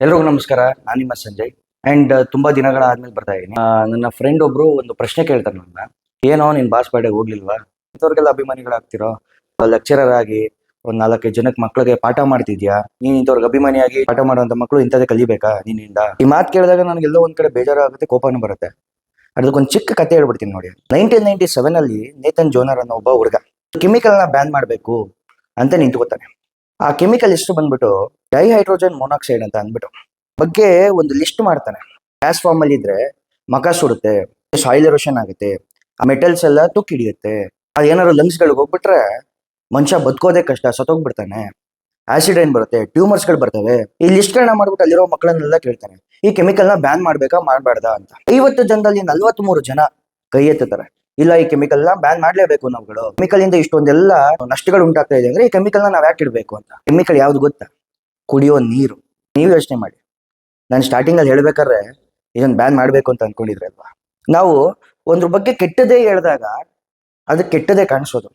ಎಲ್ರಿಗೂ ನಮಸ್ಕಾರ. ನಾನು ನಿಮ್ಮ ಸಂಜಯ್. ಅಂಡ್ ತುಂಬಾ ದಿನಗಳ ಆದ್ಮೇಲೆ ಬರ್ತಾ ಇದ್ದೀನಿ. ನನ್ನ ಫ್ರೆಂಡ್ ಒಬ್ರು ಒಂದು ಪ್ರಶ್ನೆ ಕೇಳ್ತಾರೆ ನನ್ನ. ಏನೋ ನಿನ್ ಬಾಸ್ ಬರ್ಡೇ ಹೋಗ್ಲಿಲ್ವಾ? ಇಂಥವ್ರಿಗೆಲ್ಲ ಅಭಿಮಾನಿಗಳಾಗ್ತಿರೋ? ಲೆಕ್ಚರರ್ ಆಗಿ ಒಂದ್ 4-5 ಜನಕ್ಕೆ ಮಕ್ಳಿಗೆ ಪಾಠ ಮಾಡ್ತಿದ್ಯಾ? ನೀನ್ ಇಂಥವ್ರಿಗೆ ಅಭಿಮಾನಿಯಾಗಿ ಪಾಠ ಮಾಡುವಂತ ಮಕ್ಕಳು ಇಂಥದ್ದೇ ಕಲಿಬೇಕಾ ನಿನ್ನಿಂದ? ಈ ಮಾತು ಕೇಳಿದಾಗ ನನಗೆಲ್ಲೋ ಒಂದ್ ಕಡೆ ಬೇಜಾರು ಆಗುತ್ತೆ, ಕೋಪನೂ ಬರುತ್ತೆ. ಅದಕ್ಕೊಂದು ಚಿಕ್ಕ ಕತೆ ಹೇಳ್ಬಿಡ್ತೀನಿ ನೋಡಿ. 1997 ಅಲ್ಲಿ ನೇತನ್ ಜೋನರ್ ಅನ್ನೋ ಒಬ್ಬ ಹುಡುಗ ಕೆಮಿಕಲ್ ನ ಬ್ಯಾನ್ ಮಾಡ್ಬೇಕು ಅಂತ ನಿಂತ್ಕೋತಾನೆ. ಆ ಕೆಮಿಕಲ್ ಎಷ್ಟು ಬಂದ್ಬಿಟ್ಟು ಡೈಹೈಡ್ರೋಜನ್ ಮೊನಾಕ್ಸೈಡ್ ಅಂತ ಅಂದ್ಬಿಟ್ಟು ಬಗ್ಗೆ ಒಂದು ಲಿಸ್ಟ್ ಮಾಡ್ತಾನೆ. ಗ್ಯಾಸ್ ಫಾರ್ಮ್ ಅಲ್ಲಿ ಇದ್ರೆ ಮಕ ಸುಡುತ್ತೆ, ಸಾಯಿಲ್ ಎರೋಷನ್ ಆಗುತ್ತೆ, ಆ ಮೆಟಲ್ಸ್ ಎಲ್ಲ ತುಕ್ಕು ಹಿಡಿಯುತ್ತೆ, ಅದೇನಾದ್ರು ಲಂಗ್ಸ್ ಗಳಿಗೆ ಹೋಗ್ಬಿಟ್ರೆ ಮನುಷ್ಯ ಬದುಕೋದೇ ಕಷ್ಟ, ಸತ್ತೋಗ್ಬಿಡ್ತಾನೆ. ಆಸಿಡ್ ಏನ್ ಬರುತ್ತೆ, ಟ್ಯೂಮರ್ಸ್ ಗಳು ಬರ್ತವೆ. ಈ ಲಿಸ್ಟ್ ಗಳನ್ನ ಮಾಡ್ಬಿಟ್ಟು ಅಲ್ಲಿರೋ ಮಕ್ಕಳನ್ನೆಲ್ಲ ಕೇಳ್ತಾನೆ, ಈ ಕೆಮಿಕಲ್ ನ ಬ್ಯಾನ್ ಮಾಡ್ಬೇಕಾ ಮಾಡ್ಬಾರ್ದಾ ಅಂತ. 50 ಜನದಲ್ಲಿ 43 ಜನ ಕೈ ಎತ್ತುತ್ತಾರೆ, ಇಲ್ಲ ಈ ಕೆಮಿಕಲ್ ನ ಬ್ಯಾನ್ ಮಾಡ್ಲೇಬೇಕು ನಾವುಗಳು. ಕೆಮಿಕಲ್ ಇಂದ ಇಷ್ಟೊಂದೆಲ್ಲ ನಷ್ಟಗಳು ಉಂಟಾಗ್ತಾ ಇದೆ ಅಂದ್ರೆ ಈ ಕೆಮಿಕಲ್ ನ ನಾವ್ ಯಾಕೆ ಇಡ್ಬೇಕು ಅಂತ. ಕೆಮಿಕಲ್ ಯಾವ್ದು ಗೊತ್ತಾ? ಕುಡಿಯೋ ನೀರು. ನೀವು ಯೋಚನೆ ಮಾಡಿ, ನಾನು ಸ್ಟಾರ್ಟಿಂಗ್ ಅಲ್ಲಿ ಹೇಳ್ಬೇಕಾದ್ರೆ ಇದನ್ನ ಬ್ಯಾನ್ ಮಾಡ್ಬೇಕು ಅಂತ ಅನ್ಕೊಂಡಿದ್ರೆ ಅಲ್ವಾ? ನಾವು ಒಂದ್ರ ಬಗ್ಗೆ ಕೆಟ್ಟದೇ ಹೇಳಿದಾಗ ಅದು ಕೆಟ್ಟದೇ ಕಾಣಿಸೋದು,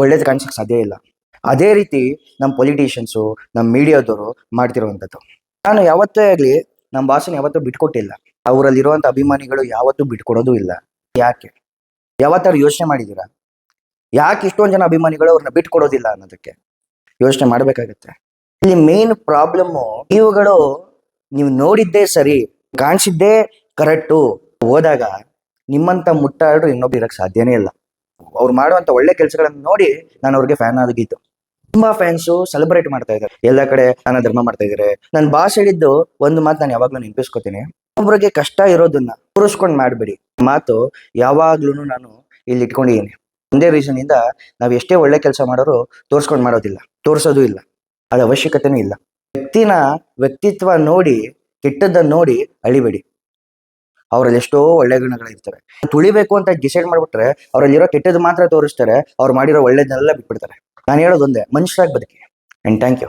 ಒಳ್ಳೇದು ಕಾಣಿಸಕ್ ಸಾಧ್ಯ ಇಲ್ಲ. ಅದೇ ರೀತಿ ನಮ್ಮ ಪೊಲಿಟಿಷಿಯನ್ಸು, ನಮ್ಮ ಮೀಡಿಯಾದವರು ಮಾಡ್ತಿರುವಂಥದ್ದು. ನಾನು ಯಾವತ್ತೇ ಆಗ್ಲಿ ನಮ್ಮ ಭಾಷೆನ ಯಾವತ್ತೂ ಬಿಟ್ಕೊಟ್ಟಿಲ್ಲ. ಅವರಲ್ಲಿರುವಂತ ಅಭಿಮಾನಿಗಳು ಯಾವತ್ತೂ ಬಿಟ್ಕೊಡೋದು ಇಲ್ಲ. ಯಾಕೆ? ಯಾವತ್ತಾರು ಯೋಚನೆ ಮಾಡಿದೀರಾ ಯಾಕೆ ಇಷ್ಟೊಂದು ಜನ ಅಭಿಮಾನಿಗಳು ಅವ್ರನ್ನ ಬಿಟ್ಕೊಡೋದಿಲ್ಲ ಅನ್ನೋದಕ್ಕೆ? ಯೋಚನೆ ಮಾಡ್ಬೇಕಾಗತ್ತೆ. ಇಲ್ಲಿ ಮೇನ್ ಪ್ರಾಬ್ಲಮ್ಮು ಇವುಗಳು ನೀವು ನೋಡಿದ್ದೇ ಸರಿ, ಕಾಣಿಸಿದ್ದೇ ಕರೆಕ್ಟು ಹೋದಾಗ ನಿಮ್ಮಂತ ಮುಟ್ಟಾಡ್ರು ಇನ್ನೊಬ್ರು ಇರಕ್ ಸಾಧ್ಯನೇ ಇಲ್ಲ. ಅವ್ರು ಮಾಡುವಂತ ಒಳ್ಳೆ ಕೆಲಸಗಳನ್ನ ನೋಡಿ ನಾನು ಅವ್ರಿಗೆ ಫ್ಯಾನ್ ಆಗಿದ್ದು. ತುಂಬಾ ಫ್ಯಾನ್ಸು ಸೆಲೆಬ್ರೇಟ್ ಮಾಡ್ತಾ ಇದ್ದಾರೆ ಎಲ್ಲ ಕಡೆ, ನನ್ನ ಧರ್ಮ ಮಾಡ್ತಾ ಇದಾರೆ. ನನ್ನ ಭಾಷೆ ಹೇಳಿದ್ದು ಒಂದು ಮಾತು ನಾನು ಯಾವಾಗ್ಲೂ ನೆನಪಿಸ್ಕೊತೀನಿ, ಒಬ್ಬರಿಗೆ ಕಷ್ಟ ಇರೋದನ್ನ ತೋರಿಸ್ಕೊಂಡ್ ಮಾಡ್ಬೇಡಿ. ಮಾತು ಯಾವಾಗ್ಲೂ ನಾನು ಇಲ್ಲಿ ಇಟ್ಕೊಂಡಿದ್ದೀನಿ. ಒಂದೇ ರೀಸನ್ ಇಂದ ನಾವ್ ಎಷ್ಟೇ ಒಳ್ಳೆ ಕೆಲಸ ಮಾಡೋರು ತೋರ್ಸ್ಕೊಂಡ್ ಮಾಡೋದಿಲ್ಲ, ತೋರ್ಸೋದು ಇಲ್ಲ, ಅದ ಅವಶ್ಯಕತೆನೂ ಇಲ್ಲ. ವ್ಯಕ್ತಿತ್ವ ನೋಡಿ, ಕೆಟ್ಟದ್ದನ್ನ ನೋಡಿ ಅಳಿಬೇಡಿ. ಅವ್ರಲ್ಲಿ ಎಷ್ಟೋ ಒಳ್ಳೆ ಗುಣಗಳಿರ್ತವೆ. ತುಳಿಬೇಕು ಅಂತ ಡಿಸೈಡ್ ಮಾಡ್ಬಿಟ್ರೆ ಅವ್ರಲ್ಲಿರೋ ಕೆಟ್ಟದ್ದು ಮಾತ್ರ ತೋರಿಸ್ತಾರೆ, ಅವ್ರು ಮಾಡಿರೋ ಒಳ್ಳೇದನ್ನೆಲ್ಲ ಬಿಟ್ಬಿಡ್ತಾರೆ. ನಾನು ಹೇಳೋದೊಂದೇ, ಮನುಷ್ಯರಾಗಿ ಬದುಕಿ. And thank you.